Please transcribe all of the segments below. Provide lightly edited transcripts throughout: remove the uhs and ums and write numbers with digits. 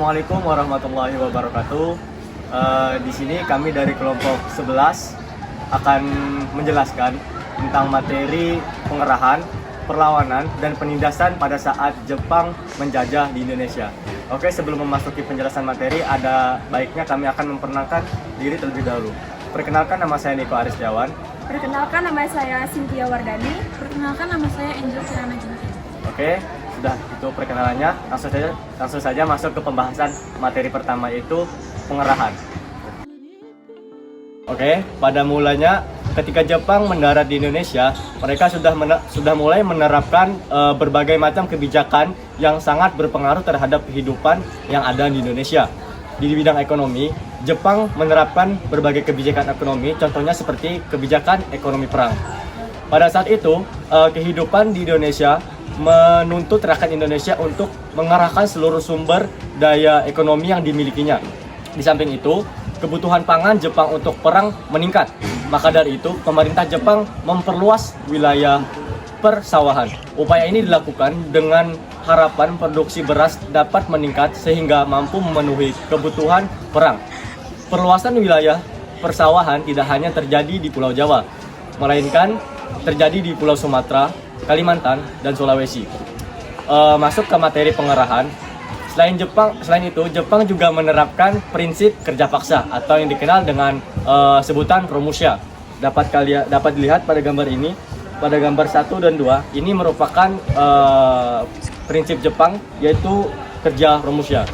Assalamualaikum warahmatullahi wabarakatuh. Di sini kami dari kelompok 11 akan menjelaskan tentang materi pengerahan, perlawanan, dan penindasan pada saat Jepang menjajah di Indonesia. Oke, sebelum memasuki penjelasan materi, ada baiknya kami akan memperkenalkan diri terlebih dahulu. Perkenalkan, nama saya Niko Aristiawan. Perkenalkan, nama saya Cynthia Wardani. Perkenalkan, nama saya Angel Kirana Ginting. Oke, sudah itu perkenalannya. Langsung saja masuk ke pembahasan materi pertama, yaitu pengerahan. Oke, pada mulanya ketika Jepang mendarat di Indonesia, mereka sudah mulai menerapkan berbagai macam kebijakan yang sangat berpengaruh terhadap kehidupan yang ada di Indonesia. Di bidang ekonomi, Jepang menerapkan berbagai kebijakan ekonomi, contohnya seperti kebijakan ekonomi perang. Pada saat itu, kehidupan di Indonesia menuntut rakyat Indonesia untuk mengerahkan seluruh sumber daya ekonomi yang dimilikinya. Di samping itu, kebutuhan pangan Jepang untuk perang meningkat. Maka dari itu, pemerintah Jepang memperluas wilayah persawahan. Upaya ini dilakukan dengan harapan produksi beras dapat meningkat sehingga mampu memenuhi kebutuhan perang. Perluasan wilayah persawahan tidak hanya terjadi di Pulau Jawa, melainkan terjadi di Pulau Sumatera, Kalimantan, dan Sulawesi. Masuk ke materi pengerahan. Selain itu, Jepang juga menerapkan prinsip kerja paksa atau yang dikenal dengan sebutan Romusha. Dapat dilihat pada gambar ini, pada gambar 1 dan 2, ini merupakan prinsip Jepang, yaitu kerja Romusha.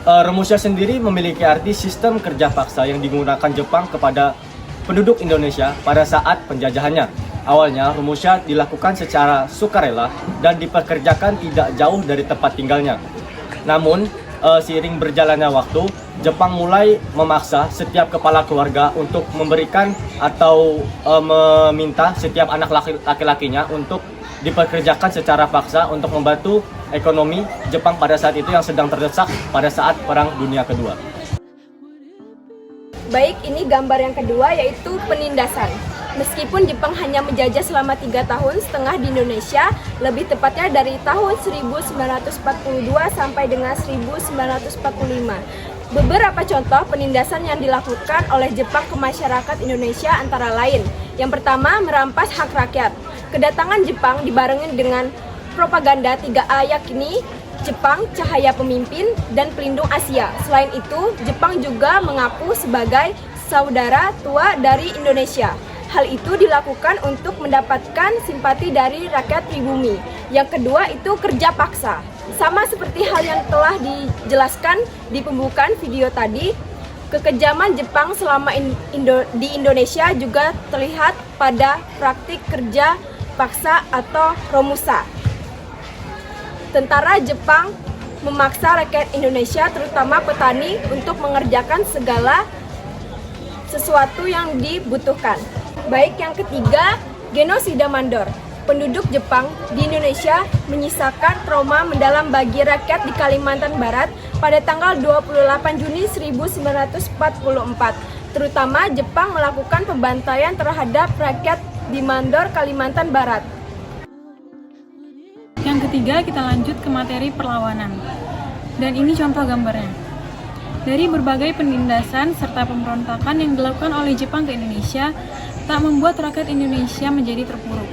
Romusha sendiri memiliki arti sistem kerja paksa yang digunakan Jepang kepada penduduk Indonesia pada saat penjajahannya. Awalnya, Romusha dilakukan secara sukarela dan dipekerjakan tidak jauh dari tempat tinggalnya. Namun, seiring berjalannya waktu, Jepang mulai memaksa setiap kepala keluarga untuk memberikan atau meminta setiap anak laki-lakinya untuk dipekerjakan secara paksa untuk membantu ekonomi Jepang pada saat itu yang sedang terdesak pada saat Perang Dunia Kedua. Baik, ini gambar yang kedua, yaitu penindasan. Meskipun Jepang hanya menjajah selama 3,5 tahun di Indonesia, lebih tepatnya dari tahun 1942 sampai dengan 1945. Beberapa contoh penindasan yang dilakukan oleh Jepang ke masyarakat Indonesia antara lain. Yang pertama, merampas hak rakyat. Kedatangan Jepang dibarengi dengan propaganda 3A, yakni Jepang, cahaya pemimpin, dan pelindung Asia. Selain itu, Jepang juga mengaku sebagai saudara tua dari Indonesia. Hal itu dilakukan untuk mendapatkan simpati dari rakyat pribumi. Yang kedua itu kerja paksa. Sama seperti hal yang telah dijelaskan di pembukaan video tadi, kekejaman Jepang selama di Indonesia juga terlihat pada praktik kerja paksa atau Romusha. Tentara Jepang memaksa rakyat Indonesia, terutama petani, untuk mengerjakan segala sesuatu yang dibutuhkan. Baik, yang ketiga, genosida mandor. Penduduk Jepang di Indonesia menyisakan trauma mendalam bagi rakyat di Kalimantan Barat pada tanggal 28 Juni 1944. Terutama Jepang melakukan pembantaian terhadap rakyat di Mandor, Kalimantan Barat. Yang ketiga, kita lanjut ke materi perlawanan. Dan ini contoh gambarnya. Dari berbagai penindasan serta pemberontakan yang dilakukan oleh Jepang ke Indonesia, tak membuat rakyat Indonesia menjadi terpuruk.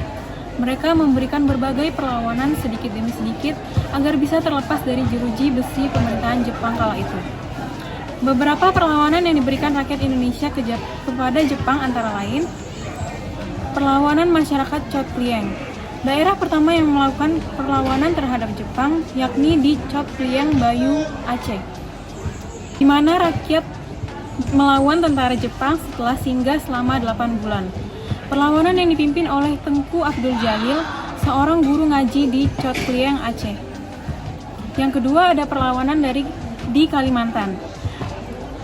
Mereka memberikan berbagai perlawanan sedikit demi sedikit agar bisa terlepas dari jeruji besi pemerintahan Jepang kala itu. Beberapa perlawanan yang diberikan rakyat Indonesia kepada Jepang antara lain, perlawanan masyarakat Chotplieng. Daerah pertama yang melakukan perlawanan terhadap Jepang yakni di Chotplieng, Bayu, Aceh, di mana rakyat melawan tentara Jepang setelah singgah selama 8 bulan. Perlawanan yang dipimpin oleh Tengku Abdul Jalil, seorang guru ngaji di Chotplieng, Aceh. Yang kedua, ada perlawanan di Kalimantan.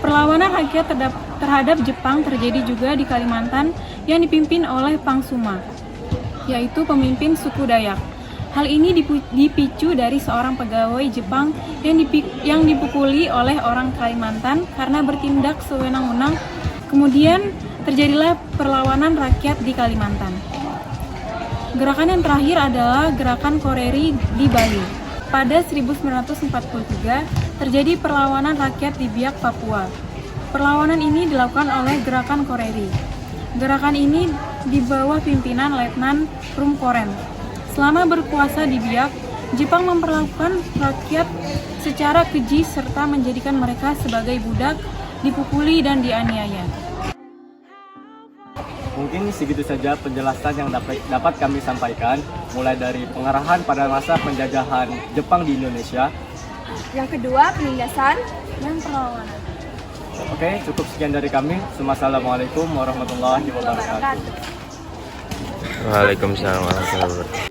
Perlawanan rakyat terhadap Jepang terjadi juga di Kalimantan yang dipimpin oleh Pangsuma, yaitu pemimpin suku Dayak. Hal ini dipicu dari seorang pegawai Jepang yang dipukuli oleh orang Kalimantan karena bertindak sewenang-wenang. Kemudian terjadilah perlawanan rakyat di Kalimantan. Gerakan yang terakhir adalah gerakan Koreri di Bali. pada 1943 terjadi perlawanan rakyat di Biak, Papua. Perlawanan ini dilakukan oleh Gerakan Koreri. Gerakan ini di bawah pimpinan Letnan Rumkorem. Selama berkuasa di Biak, Jepang memperlakukan rakyat secara keji serta menjadikan mereka sebagai budak, dipukuli dan dianiaya. Mungkin segitu saja penjelasan yang dapat kami sampaikan, mulai dari pengarahan pada masa penjajahan Jepang di Indonesia. Yang kedua, penindasan. Dan perlawanan. Oke, cukup sekian dari kami. Wassalamualaikum warahmatullahi wabarakatuh. Waalaikumsalam warahmatullahi wabarakatuh.